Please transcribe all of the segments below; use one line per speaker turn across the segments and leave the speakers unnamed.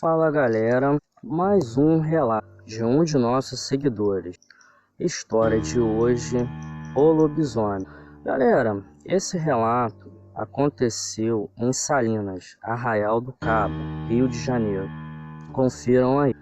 Fala galera, mais um relato de um de nossos seguidores. História de hoje, o lobisomem. Galera, esse relato aconteceu em Salinas, Arraial do Cabo, Rio de Janeiro. Confiram aí.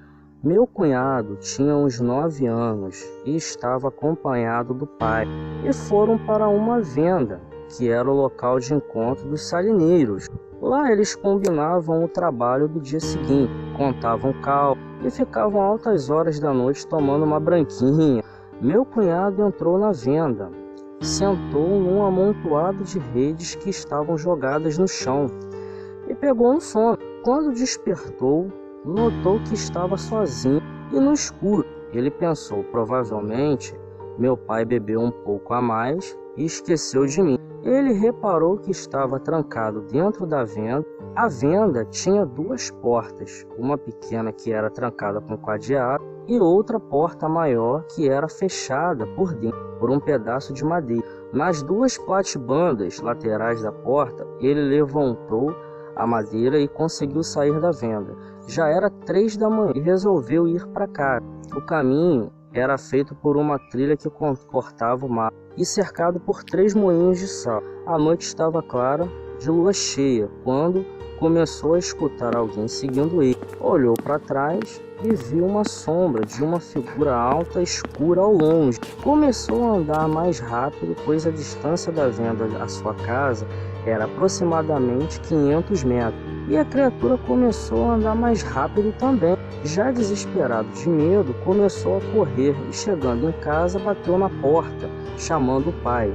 Meu cunhado tinha uns 9 anos e estava acompanhado do pai e foram para uma venda, que era o local de encontro dos salineiros. Lá eles combinavam o trabalho do dia seguinte, contavam cal e ficavam altas horas da noite tomando uma branquinha. Meu cunhado entrou na venda, sentou num amontoado de redes que estavam jogadas no chão e pegou no sono. Quando despertou, notou que estava sozinho e no escuro. Ele pensou, provavelmente meu pai bebeu um pouco a mais e esqueceu de mim. Ele reparou que estava trancado dentro da venda. A venda tinha 2 portas, uma pequena que era trancada com cadeado e outra porta maior que era fechada por dentro por um pedaço de madeira. Nas 2 platibandas laterais da porta, ele levantou a madeira e conseguiu sair da venda. Já era 3 da manhã e resolveu ir para casa. O caminho era feito por uma trilha que cortava o mar e cercado por 3 moinhos de sal. A noite estava clara, de lua cheia, quando começou a escutar alguém seguindo ele. Olhou para trás e viu uma sombra de uma figura alta escura ao longe. Começou a andar mais rápido, pois a distância da venda à sua casa era aproximadamente 500 metros. E a criatura começou a andar mais rápido também. Já desesperado de medo, começou a correr e, chegando em casa, bateu na porta, chamando o pai,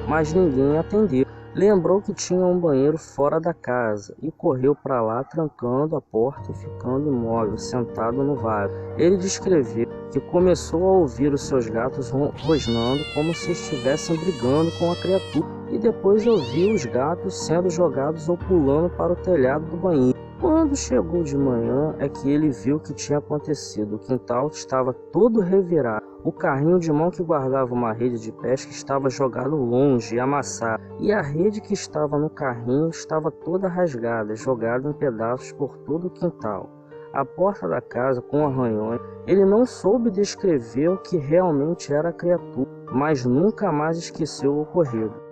mas ninguém atendeu. Lembrou que tinha um banheiro fora da casa e correu para lá, trancando a porta e ficando imóvel, sentado no vaso. Ele descreveu que começou a ouvir os seus gatos rosnando como se estivessem brigando com a criatura e depois ouviu os gatos sendo jogados ou pulando para o telhado do banheiro. Quando chegou de manhã é que ele viu o que tinha acontecido. O quintal estava todo revirado. O carrinho de mão que guardava uma rede de pesca estava jogado longe e amassado. E a rede que estava no carrinho estava toda rasgada, jogada em pedaços por todo o quintal. A porta da casa com arranhões. Ele não soube descrever o que realmente era a criatura, mas nunca mais esqueceu o ocorrido.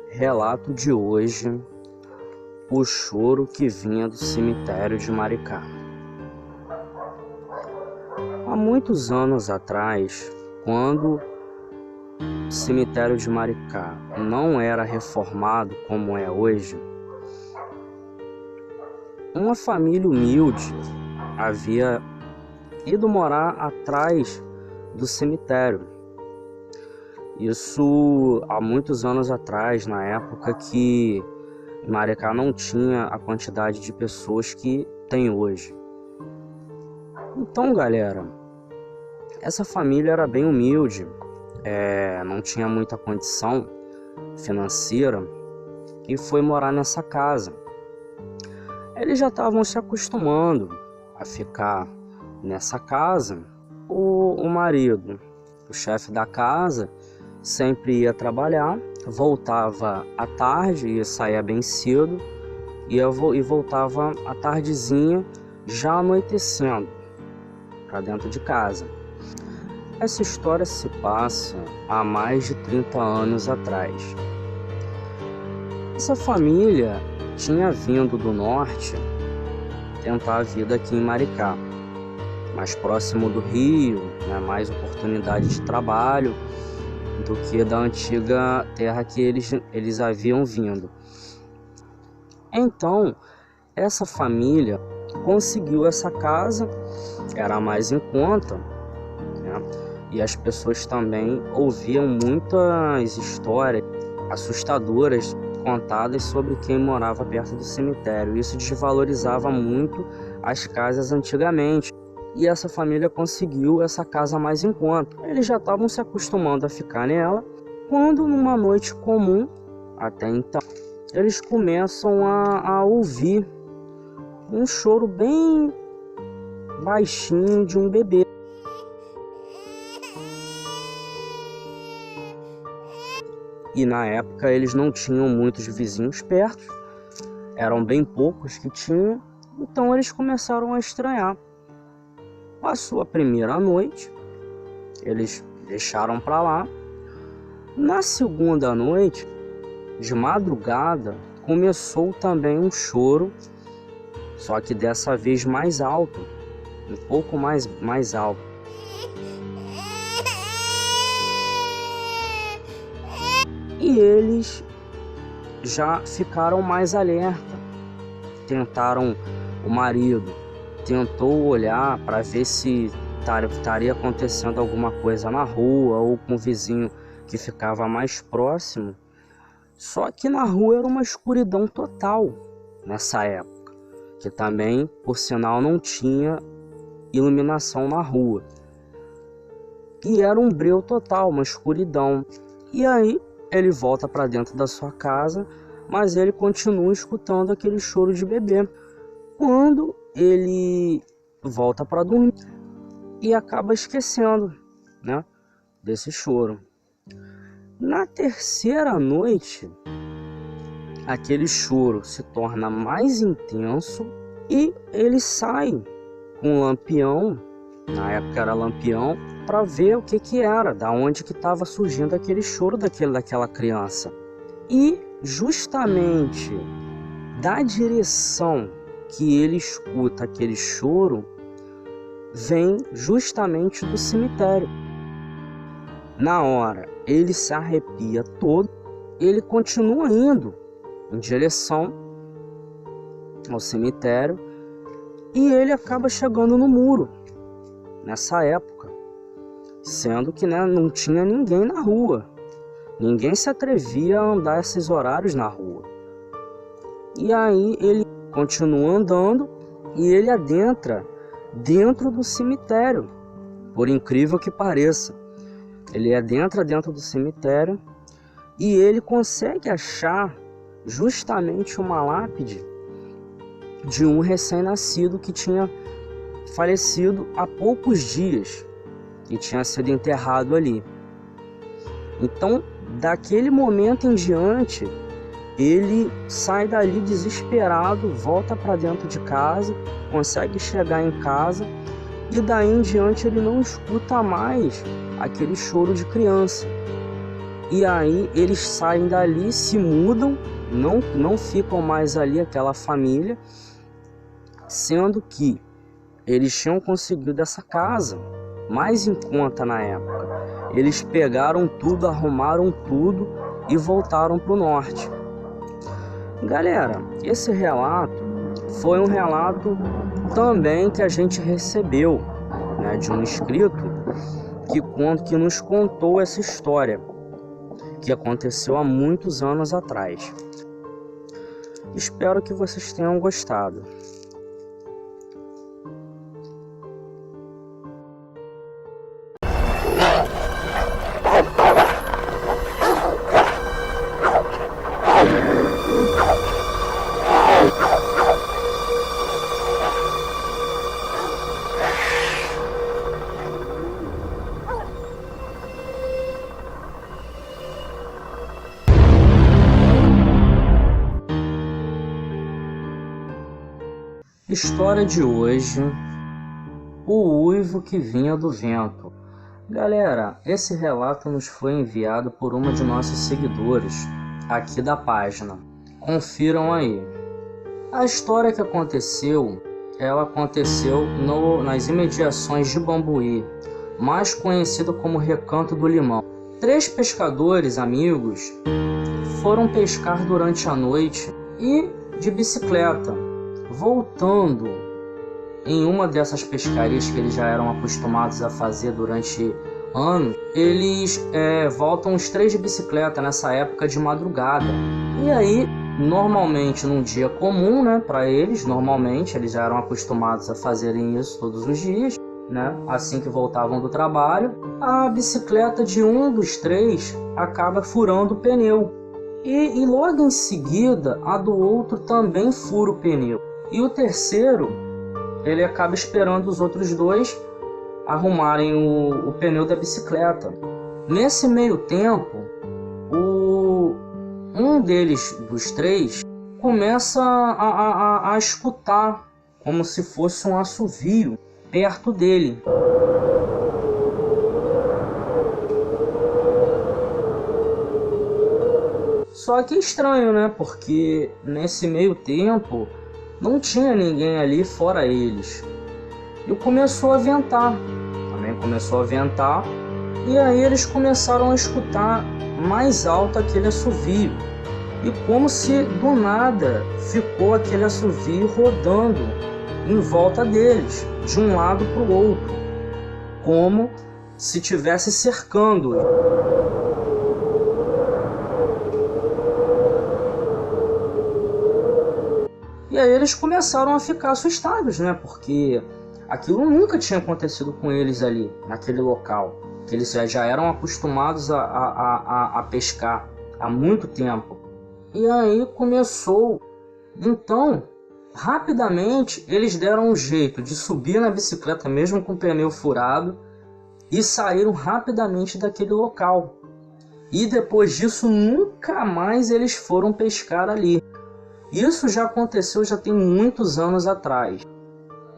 Relato de hoje: o choro que vinha do cemitério de Maricá. Há muitos anos atrás, quando o cemitério de Maricá não era reformado como é hoje, uma família humilde havia ido morar atrás do cemitério. Isso há muitos anos atrás, na época que Maricá não tinha a quantidade de pessoas que tem hoje. Então, galera, essa família era bem humilde, não tinha muita condição financeira e foi morar nessa casa. Eles já estavam se acostumando a ficar nessa casa. O marido, o chefe da casa, sempre ia trabalhar, voltava à tarde, ia sair bem cedo e voltava à tardezinha, já anoitecendo, para dentro de casa. Essa história se passa há mais de 30 anos atrás. Essa família tinha vindo do norte tentar a vida aqui em Maricá, mais próximo do Rio, né, mais oportunidade de trabalho do que da antiga terra que eles haviam vindo. Então, essa família conseguiu essa casa, era mais em conta, né? E as pessoas também ouviam muitas histórias assustadoras contadas sobre quem morava perto do cemitério. Isso desvalorizava muito as casas antigamente. e essa família conseguiu essa casa mais em conta. Eles já estavam se acostumando a ficar nela, quando numa noite comum, até então, eles começam a ouvir um choro bem baixinho de um bebê. E na época eles não tinham muitos vizinhos perto, eram bem poucos que tinham, então eles começaram a estranhar. Passou a primeira noite, eles deixaram para lá. Na segunda noite, de madrugada, começou também um choro, só que dessa vez mais alto, um pouco mais alto. E eles já ficaram mais alerta. O marido tentou olhar para ver se estaria acontecendo alguma coisa na rua ou com o vizinho que ficava mais próximo. Só que na rua era uma escuridão total nessa época, que também, por sinal, não tinha iluminação na rua. E era um breu total, uma escuridão. E aí ele volta para dentro da sua casa, mas ele continua escutando aquele choro de bebê. Quando ele volta para dormir e acaba esquecendo, né, desse choro. Na terceira noite, aquele choro se torna mais intenso e ele sai com um lampião, na época era lampião, para ver o que era, da onde que estava surgindo aquele choro daquela criança. E justamente da direção que ele escuta aquele choro, vem justamente do cemitério. Na hora, ele se arrepia todo, ele continua indo em direção ao cemitério e ele acaba chegando no muro, nessa época, sendo que, né, não tinha ninguém na rua. Ninguém se atrevia a andar esses horários na rua. E aí ele continua andando e ele adentra dentro do cemitério, por incrível que pareça. Ele adentra dentro do cemitério e ele consegue achar justamente uma lápide de um recém-nascido que tinha falecido há poucos dias e tinha sido enterrado ali. Então, daquele momento em diante, ele sai dali desesperado, volta para dentro de casa, consegue chegar em casa e daí em diante ele não escuta mais aquele choro de criança. E aí eles saem dali, se mudam, não ficam mais ali aquela família, sendo que eles tinham conseguido essa casa mais em conta na época. Eles pegaram tudo, arrumaram tudo e voltaram para o norte. Galera, esse relato foi um relato também que a gente recebeu, né, de um inscrito que nos contou essa história que aconteceu há muitos anos atrás. Espero que vocês tenham gostado. História de hoje: o uivo que vinha do vento. Galera, esse relato nos foi enviado por uma de nossos seguidores aqui da página. Confiram aí. A história que aconteceu, ela aconteceu nas imediações de Bambuí, mais conhecido como Recanto do Limão. 3 pescadores amigos foram pescar durante a noite e, de bicicleta, voltando em uma dessas pescarias que eles já eram acostumados a fazer durante anos, eles voltam os 3 de bicicleta nessa época de madrugada. E aí, normalmente num dia comum, né, para eles, normalmente eles já eram acostumados a fazerem isso todos os dias, né? Assim que voltavam do trabalho, a bicicleta de um dos três acaba furando o pneu. E logo em seguida, a do outro também fura o pneu. E o terceiro, ele acaba esperando os outros dois arrumarem o pneu da bicicleta. Nesse meio tempo, um deles, dos três, começa a escutar como se fosse um assovio perto dele. Só que é estranho, né? Porque nesse meio tempo não tinha ninguém ali fora eles. E começou a ventar. Também começou a ventar. E aí eles começaram a escutar mais alto aquele assovio. E como se do nada ficou aquele assovio rodando em volta deles, de um lado para o outro, como se estivesse cercando. E aí eles começaram a ficar assustados, né? Porque aquilo nunca tinha acontecido com eles ali, naquele local. Que eles já eram acostumados a pescar há muito tempo. E aí começou. Então, rapidamente, eles deram um jeito de subir na bicicleta mesmo com o pneu furado e saíram rapidamente daquele local. E depois disso, nunca mais eles foram pescar ali. Isso já aconteceu, já tem muitos anos atrás.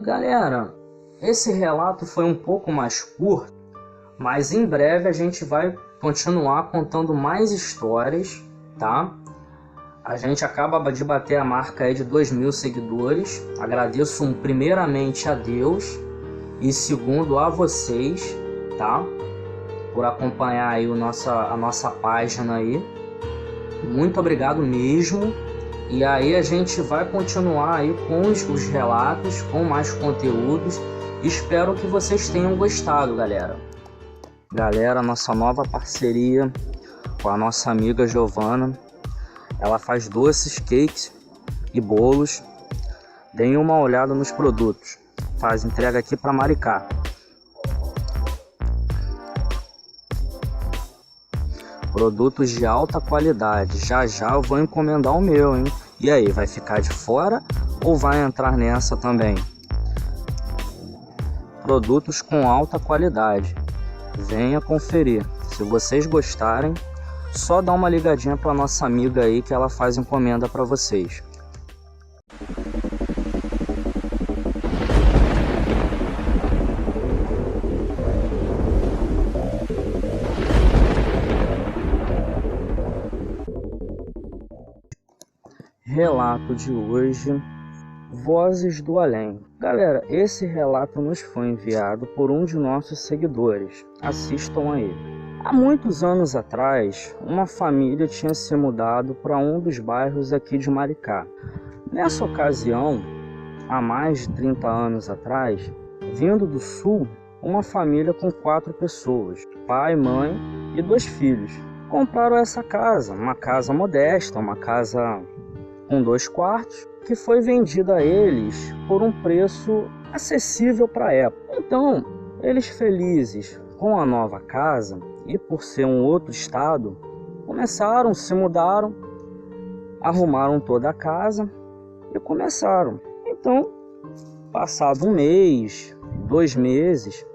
Galera, esse relato foi um pouco mais curto, mas em breve a gente vai continuar contando mais histórias, tá? A gente acaba de bater a marca aí de 2.000 seguidores. Agradeço primeiramente a Deus e segundo a vocês, tá? Por acompanhar aí a nossa página aí. Muito obrigado mesmo. E aí a gente vai continuar aí com os relatos, com mais conteúdos. Espero que vocês tenham gostado, galera. Galera, nossa nova parceria com a nossa amiga Giovana. Ela faz doces, cakes e bolos. Deem uma olhada nos produtos. Faz entrega aqui para Maricá. Produtos de alta qualidade. Já já eu vou encomendar o meu, hein? E aí, vai ficar de fora ou vai entrar nessa também? Produtos com alta qualidade. Venha conferir. Se vocês gostarem, só dá uma ligadinha para nossa amiga aí que ela faz encomenda para vocês. Relato de hoje: Vozes do Além. Galera, esse relato nos foi enviado por um de nossos seguidores. Assistam a ele. Há muitos anos atrás, uma família tinha se mudado para um dos bairros aqui de Maricá. Nessa ocasião, há mais de 30 anos atrás, vindo do sul, uma família com 4 pessoas, pai, mãe e 2 filhos. Compraram essa casa, uma casa modesta, uma casa com 2 quartos, que foi vendida a eles por um preço acessível para a época. Então, eles felizes com a nova casa e por ser um outro estado, se mudaram, arrumaram toda a casa e começaram. Então, passado um mês, 2 meses,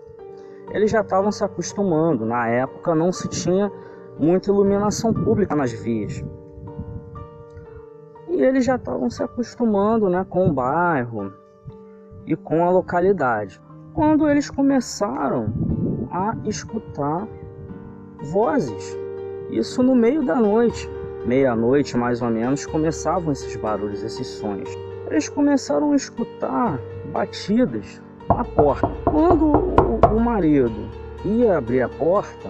eles já estavam se acostumando. Na época não se tinha muita iluminação pública nas vias. E eles já estavam se acostumando, né, com o bairro e com a localidade. Quando eles começaram a escutar vozes, isso no meio da noite, meia-noite mais ou menos, começavam esses barulhos, esses sons. Eles começaram a escutar batidas na porta. Quando o marido ia abrir a porta,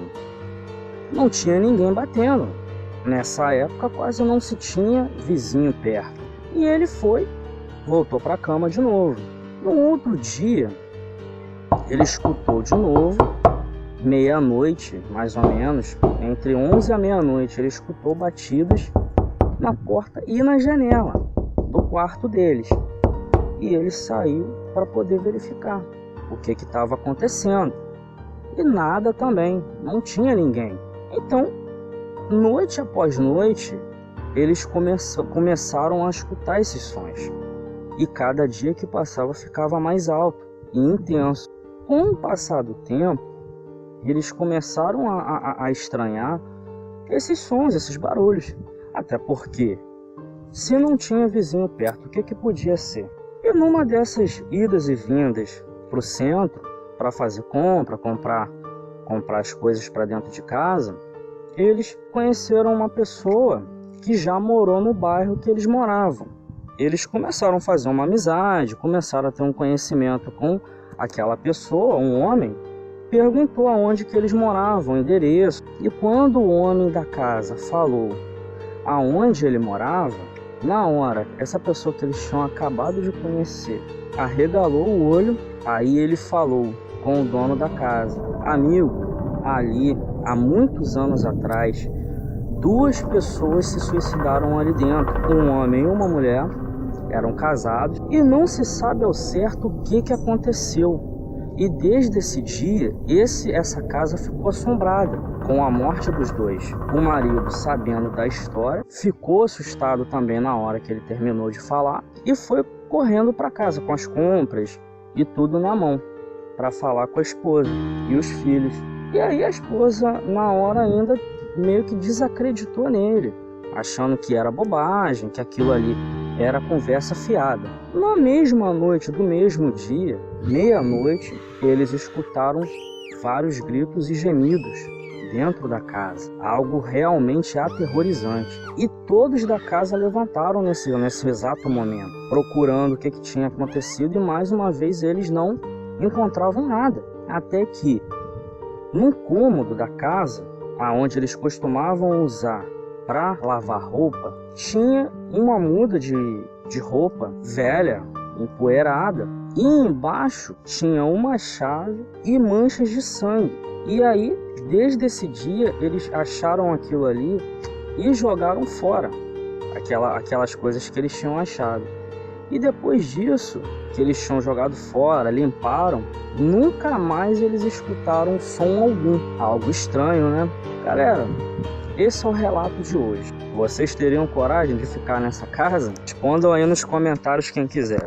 não tinha ninguém batendo. Nessa época quase não se tinha vizinho perto. E ele voltou para a cama de novo. No outro dia, ele escutou de novo, meia-noite, mais ou menos, entre 11 e meia-noite, ele escutou batidas na porta e na janela do quarto deles. E ele saiu para poder verificar o que estava acontecendo. E nada também, não tinha ninguém. Então, noite após noite, eles começaram a escutar esses sons. E cada dia que passava ficava mais alto e intenso. Com o passar do tempo, eles começaram a estranhar esses sons, esses barulhos. Até porque, se não tinha vizinho perto, o que podia ser? E numa dessas idas e vindas para o centro, para fazer comprar as coisas para dentro de casa, eles conheceram uma pessoa que já morou no bairro que eles moravam. Eles começaram a fazer uma amizade, começaram a ter um conhecimento com aquela pessoa, um homem, perguntou aonde que eles moravam, o endereço. E quando o homem da casa falou aonde ele morava, na hora, essa pessoa que eles tinham acabado de conhecer arregalou o olho. Aí ele falou com o dono da casa: amigo, ali, há muitos anos atrás, 2 pessoas se suicidaram ali dentro, um homem e uma mulher, eram casados, e não se sabe ao certo o que aconteceu. E desde esse dia, essa casa ficou assombrada com a morte dos 2. O marido, sabendo da história, ficou assustado também na hora que ele terminou de falar e foi correndo para casa com as compras e tudo na mão para falar com a esposa e os filhos. E aí a esposa, na hora ainda, meio que desacreditou nele, achando que era bobagem, que aquilo ali era conversa fiada. Na mesma noite do mesmo dia, meia-noite, eles escutaram vários gritos e gemidos dentro da casa, algo realmente aterrorizante. E todos da casa levantaram nesse exato momento, procurando o que tinha acontecido, e mais uma vez eles não encontravam nada. Até que, num cômodo da casa, aonde eles costumavam usar para lavar roupa, tinha uma muda de roupa velha, empoeirada, e embaixo tinha uma chave e manchas de sangue. E aí, desde esse dia, eles acharam aquilo ali e jogaram fora aquelas coisas que eles tinham achado. E depois disso, que eles tinham jogado fora, limparam, nunca mais eles escutaram som algum. Algo estranho, né? Galera, esse é o relato de hoje. Vocês teriam coragem de ficar nessa casa? Respondam aí nos comentários quem quiser.